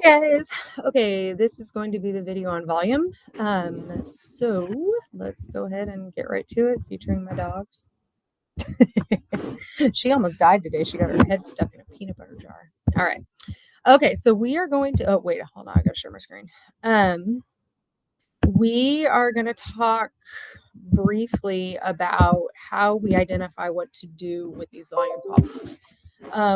Guys. Okay, this is going to be the video on volume. So let's go ahead and get right to it, featuring my dogs. She almost died today. She got her head stuck in a peanut butter jar. All right. Okay, so we are going to, oh, wait, hold on. I gotta share my screen. We are going to talk briefly about how we identify what to do with these volume problems.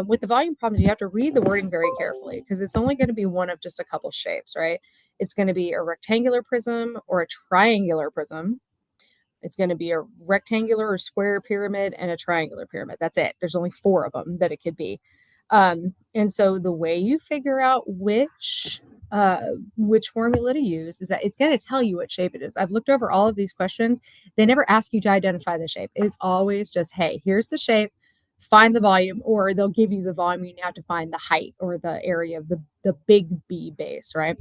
With the volume problems, you have to read the wording very carefully because it's only going to be one of just a couple shapes, right? It's going to be a rectangular prism or a triangular prism. It's going to be a rectangular or square pyramid and a triangular pyramid. That's it. There's only 4 of them that it could be. And so the way you figure out which formula to use is that it's going to tell you what shape it is. I've looked over all of these questions. They never ask you to identify the shape. It's always just, hey, here's the shape, find the volume, or they'll give you the volume. You have to find the height or the area of the big B base, right?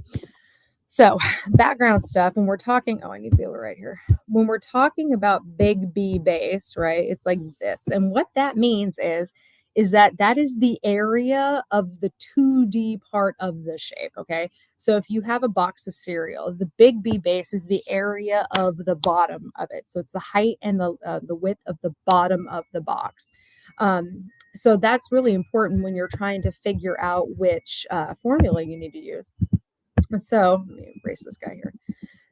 So background stuff, when we're talking, oh, I need to be able to write here. When we're talking about big B base, right, it's like this. And what that means is that is the area of the 2D part of the shape, okay? So if you have a box of cereal, the big B base is the area of the bottom of it. So it's the height and the width of the bottom of the box. So that's really important when you're trying to figure out which formula you need to use. So let me erase this guy here.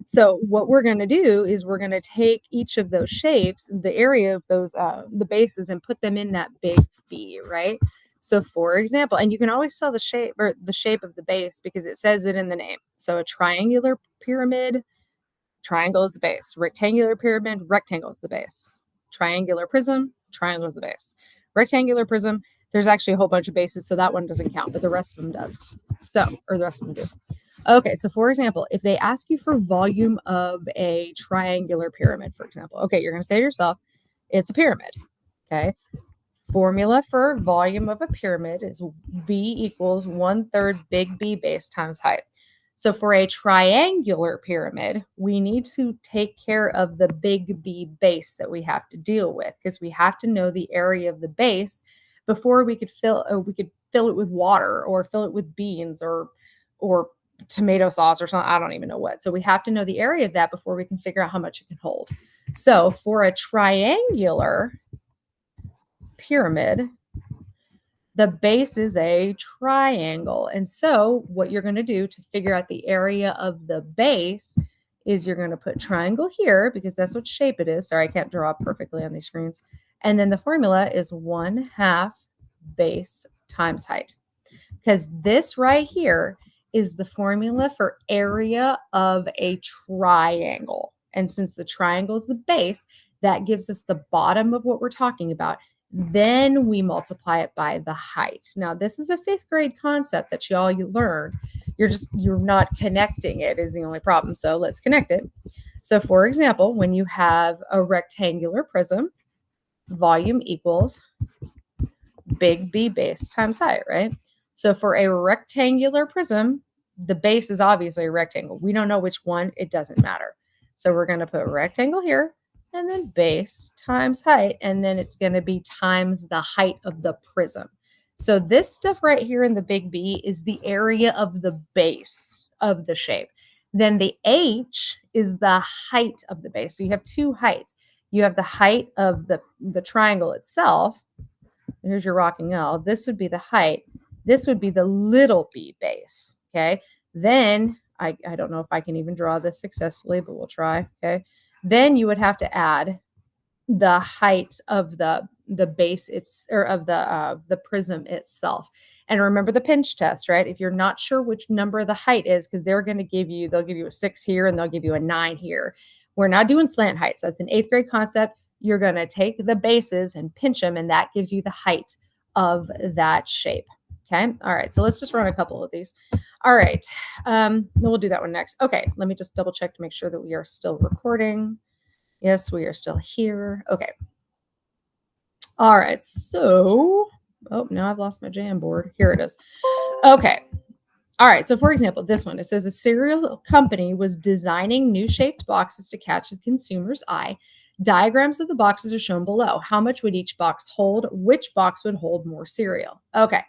So what we're going to do is we're going to take each of those shapes, the area of those, the bases, and put them in that big B, right? So for example, and you can always tell the shape or the shape of the base because it says it in the name. So a triangular pyramid, triangle is the base. Rectangular pyramid, rectangle is the base. Triangular prism, triangle is the base. Rectangular prism, there's actually a whole bunch of bases, so that one doesn't count, but the rest of them does. So, or the rest of them do. Okay, so for example, if they ask you for volume of a triangular pyramid, for example, okay, you're going to say to yourself, it's a pyramid, okay? Formula for volume of a pyramid is V equals 1/3 big B base times height. So for a triangular pyramid, we need to take care of the big B base that we have to deal with because we have to know the area of the base before we could fill it with water or fill it with beans or tomato sauce or something. I don't even know what. So we have to know the area of that before we can figure out how much it can hold. So for a triangular pyramid, the base is a triangle. And so what you're going to do to figure out the area of the base is you're going to put triangle here because that's what shape it is. Sorry, I can't draw perfectly on these screens. And then the formula is 1/2 base times height. Because this right here is the formula for area of a triangle. And since the triangle is the base, that gives us the bottom of what we're talking about. Then we multiply it by the height. Now, this is a 5th grade concept that you learned. You're not connecting it is the only problem. So let's connect it. So for example, when you have a rectangular prism, volume equals big B base times height, right? So for a rectangular prism, the base is obviously a rectangle. We don't know which one. It doesn't matter. So we're going to put rectangle here and then base times height. And then it's going to be times the height of the prism. So this stuff right here in the big B is the area of the base of the shape. Then the H is the height of the base. So you have 2 heights. You have the height of the triangle itself. Here's your rocking L. This would be the height. This would be the little b base, okay? Then, I don't know if I can even draw this successfully, but we'll try, okay? Then you would have to add the height of the base, of the prism itself. And remember the pinch test, right? If you're not sure which number the height is, because they'll give you a 6 here and they'll give you a 9 here. We're not doing slant heights. That's an 8th grade concept. You're going to take the bases and pinch them, and that gives you the height of that shape. Okay. All right. So let's just run a couple of these. All right. We'll do that one next. Okay. Let me just double check to make sure that we are still recording. Yes, we are still here. Okay. All right. So, oh, now I've lost my Jamboard. Here it is. Okay. All right. So for example, this one, it says a cereal company was designing new shaped boxes to catch the consumer's eye. Diagrams of the boxes are shown below. How much would each box hold? Which box would hold more cereal? Okay.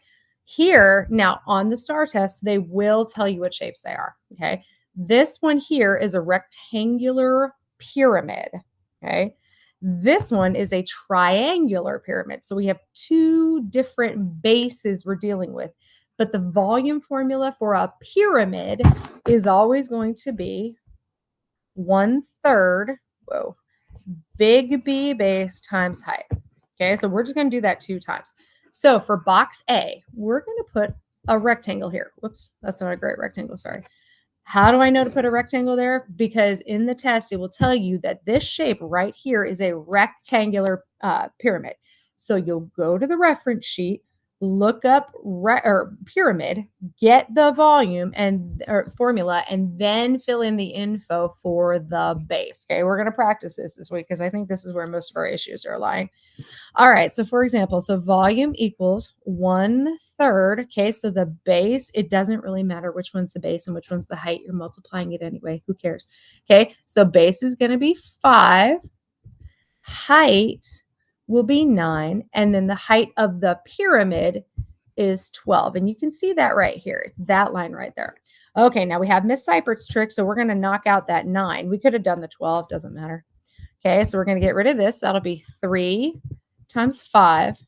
Here, now on the STAR test, they will tell you what shapes they are, okay? This one here is a rectangular pyramid, okay? This one is a triangular pyramid. So we have two different bases we're dealing with. But the volume formula for a pyramid is always going to be 1/3, big B base times height. Okay, so we're just going to do that 2 times. So for box A, we're going to put a rectangle here. Whoops, that's not a great rectangle, sorry. How do I know to put a rectangle there? Because in the test, it will tell you that this shape right here is a rectangular pyramid. So you'll go to the reference sheet, look up pyramid, get the volume and formula, and then fill in the info for the base. Okay, we're going to practice this week because I think this is where most of our issues are lying. All right, so for example, so volume equals 1/3. Okay, so the base, it doesn't really matter which one's the base and which one's the height. You're multiplying it anyway. Who cares? Okay, so base is going to be 5. Height will be 9. And then the height of the pyramid is 12. And you can see that right here. It's that line right there. Okay, now we have Miss Seipert's trick, so we're going to knock out that 9. We could have done the 12, doesn't matter. Okay, so we're going to get rid of this. That'll be 3 times 5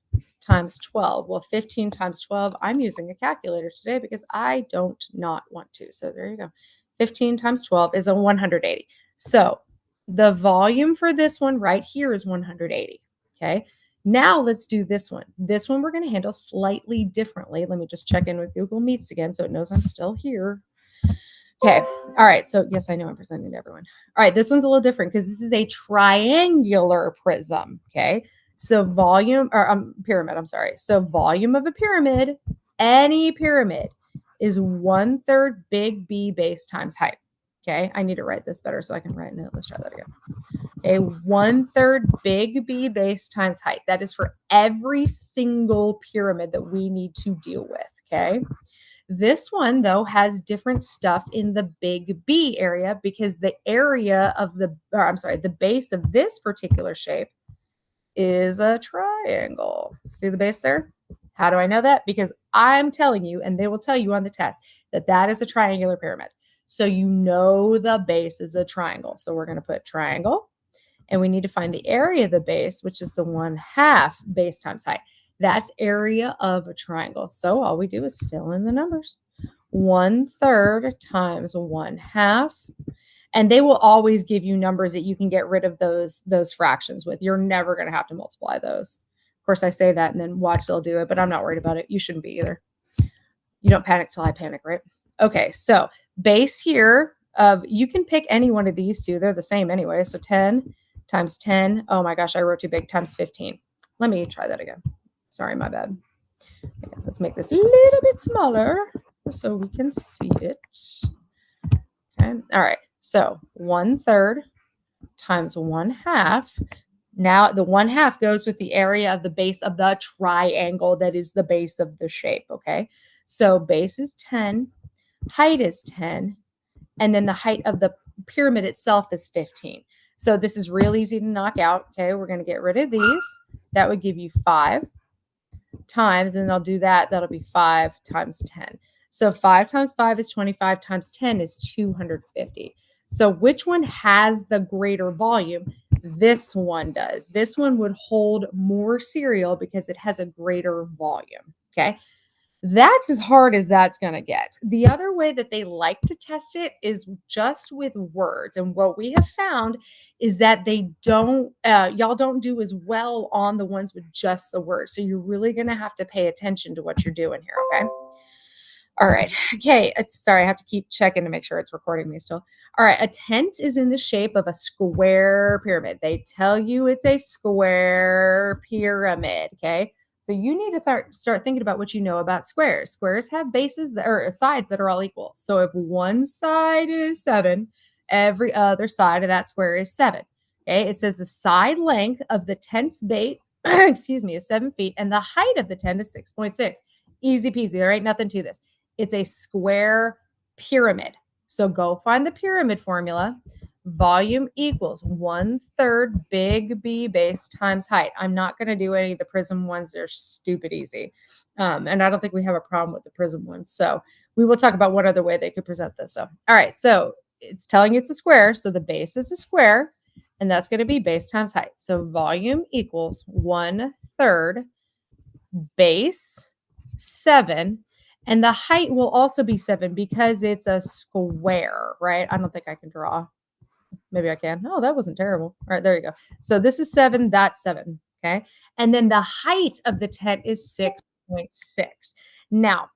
times 12. Well, 15 times 12, I'm using a calculator today because I don't not want to. So there you go. 15 times 12 is a 180. So the volume for this one right here is 180. Okay, now let's do this one. This one we're going to handle slightly differently. Let me just check in with Google Meets again so it knows I'm still here. Okay. All right. So yes, I know I'm presenting to everyone. All right. This one's a little different because this is a triangular prism. Okay. So volume or pyramid, I'm sorry. So volume of a pyramid, any pyramid is 1/3 big B base times height. Okay. I need to write this better so I can write it. Let's try that again. A 1/3 big B base times height. That is for every single pyramid that we need to deal with. Okay. This one, though, has different stuff in the big B area because the area of the base of this particular shape is a triangle. See the base there? How do I know that? Because I'm telling you, and they will tell you on the test, that that is a triangular pyramid. So you know the base is a triangle. So we're going to put triangle, and we need to find the area of the base, which is the 1/2 base times height. That's area of a triangle. So all we do is fill in the numbers. 1/3 times 1/2. And they will always give you numbers that you can get rid of those fractions with. You're never going to have to multiply those. Of course, I say that and then watch they'll do it, but I'm not worried about it. You shouldn't be either. You don't panic till I panic, right? Okay, so base here of, you can pick any one of these two. They're the same anyway. So 10 times 10. Oh my gosh, I wrote too big, times 15. Let me try that again. Sorry, my bad. Okay, let's make this a little bit smaller so we can see it. Okay. All right. So 1/3 times 1/2. Now the 1/2 goes with the area of the base of the triangle that is the base of the shape. Okay. So base is 10, height is 10, and then the height of the pyramid itself is 15. So this is real easy to knock out. Okay. We're going to get rid of these. That would give you 5 times, and I'll do that. That'll be 5 times 10. So 5 times 5 is 25 times 10 is 250. So which one has the greater volume? This one does. This one would hold more cereal because it has a greater volume. Okay. That's as hard as that's going to get. The other way that they like to test it is just with words. And what we have found is that they don't, y'all don't do as well on the ones with just the words. So you're really going to have to pay attention to what you're doing here. Okay. All right. Okay. Sorry, I have to keep checking to make sure it's recording me still. All right. A tent is in the shape of a square pyramid. They tell you it's a square pyramid. Okay. So you need to start thinking about what you know about squares. Squares have bases or sides that are all equal. So if one side is 7, every other side of that square is 7. Okay. It says the side length of the tent's base, is 7 feet, and the height of the tent is 6.6. Easy peasy. There ain't nothing to this. It's a square pyramid. So go find the pyramid formula. volume equals 1/3 big B base times height. I'm not going to do any of the prism ones. They're stupid easy. And I don't think we have a problem with the prism ones. So we will talk about one other way they could present this. So, all right. So it's telling you it's a square. So the base is a square, and that's going to be base times height. So volume equals 1/3 base 7. And the height will also be 7 because it's a square, right? I don't think I can draw. Maybe I can. Oh, that wasn't terrible. All right, there you go. So this is 7, that's 7. Okay. And then the height of the tent is 6.6. Now,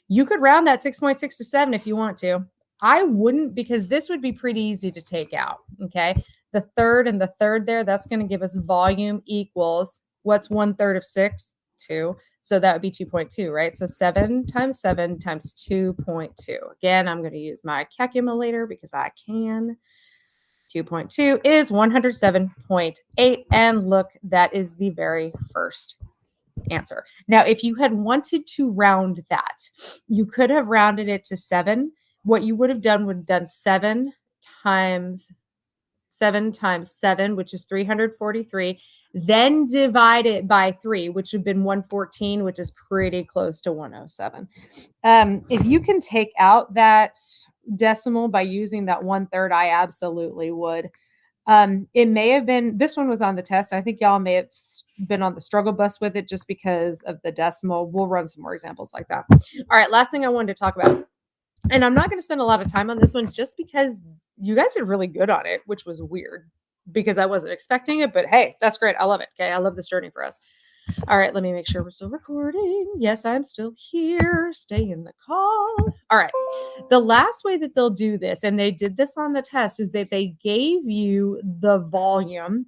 you could round that 6.6 to 7 if you want to. I wouldn't, because this would be pretty easy to take out. Okay. The third and the third there, that's going to give us volume equals what's 1/3 of 6? 2. So that would be 2.2, right? So 7 times 7 times 2.2. Again, I'm going to use my calculator because I can. 2.2 is 107.8. And look, that is the very first answer. Now, if you had wanted to round that, you could have rounded it to 7. What you would have done 7 times 7, which is 343, then divide it by 3, which would have been 114, which is pretty close to 107. If you can take out that decimal by using that 1/3, I absolutely would. It may have been, this one was on the test. I think y'all may have been on the struggle bus with it just because of the decimal. We'll run some more examples like that. All right, last thing I wanted to talk about, and I'm not going to spend a lot of time on this one just because you guys did really good on it, which was weird because I wasn't expecting it, but hey, that's great. I love it. Okay. I love this journey for us. All right, let me make sure we're still recording. Yes, I'm still here. Stay in the call. All right. The last way that they'll do this, and they did this on the test, is that they gave you the volume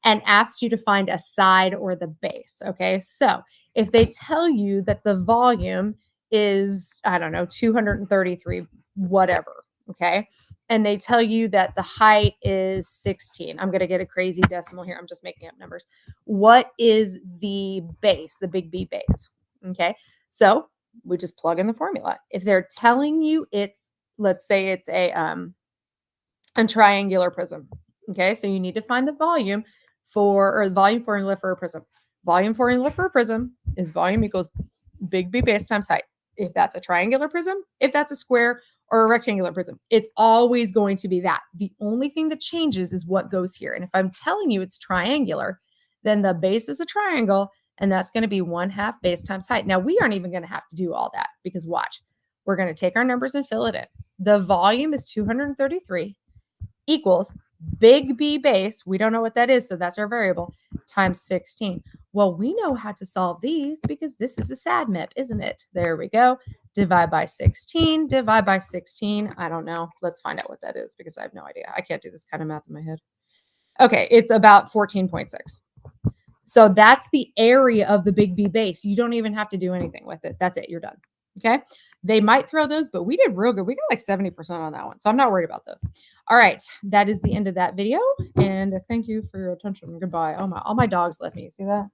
and asked you to find a side or the base. Okay. So if they tell you that the volume is, I don't know, 233, whatever. Okay. And they tell you that the height is 16. I'm going to get a crazy decimal here. I'm just making up numbers. What is the base, the big B base? Okay. So we just plug in the formula. If they're telling you it's, let's say it's a triangular prism. Okay. So you need to find the volume or the volume formula for a prism. Volume formula for a prism is volume equals big B base times height. If that's a triangular prism, if that's a square or a rectangular prism, it's always going to be that. The only thing that changes is what goes here. And if I'm telling you it's triangular, then the base is a triangle, and that's going to be 1/2 base times height. Now, we aren't even going to have to do all that because watch, we're going to take our numbers and fill it in. The volume is 233 equals big B base, we don't know what that is, so that's our variable, times 16. Well, we know how to solve these because this is a SADMEP, isn't it? There we go. Divide by 16, divide by 16. I don't know. Let's find out what that is because I have no idea. I can't do this kind of math in my head. Okay, it's about 14.6. So that's the area of the big B base. You don't even have to do anything with it. That's it. You're done. Okay. They might throw those, but we did real good. We got like 70% on that one. So I'm not worried about those. All right. That is the end of that video. And thank you for your attention. Goodbye. Oh my, all my dogs left me. You see that?